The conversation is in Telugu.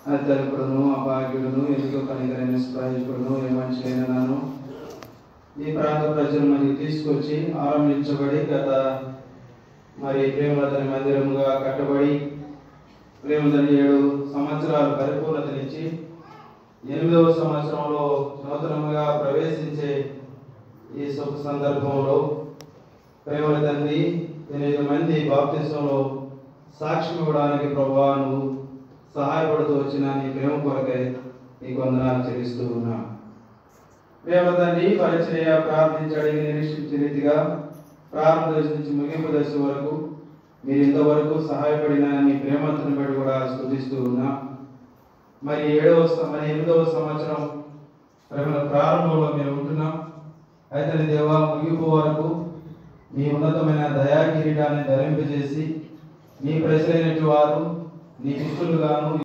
అతలుపుడును అభాగ్యుడును ఎందుకు కనికరైన స్ప్రాయకుడును ఏ మనిషినైనా నన్ను ఈ ప్రాంత ప్రజలు మరి తీసుకొచ్చి ఆరంభించబడి గత ప్రేమలతని మందిరముగా కట్టబడి ప్రేమలని 7 సంవత్సరాలు పరిపూర్ణతనిచ్చి 8వ సంవత్సరంలో నూతనముగా ప్రవేశించే ఈ శుభ సందర్భంలో ప్రేమల తండ్రి 8 మంది బాప్తిస్మంలో సాక్ష్యం ఇవ్వడానికి ప్రభువా నువ్వు సహాయపడుతూ వచ్చిన నీ ప్రేమ కొరకై నీకు వందనాలు చెల్లిస్తూ ఉన్నా. ప్రేమ తండ్రి పరిచర్య ప్రార్థించడి నిరీక్షించే రీతిగా ప్రారంభ దశ నుంచి ముగింపు దశ వరకు మీరు ఇంతవరకు సహాయపడిన నీ ప్రేమతను బట్టి కూడా స్తుతిస్తూ ఉన్నా. 8వ సంవత్సరం ప్రారంభంలో మేము ఉంటున్నాం. అయితే దేవా ముగింపు వరకు మీ ఉన్నతమైన దయా కిరీటాన్ని ధరింపజేసి మీ ప్రజలైనటువంటి వారు నీ శిష్యులుగాను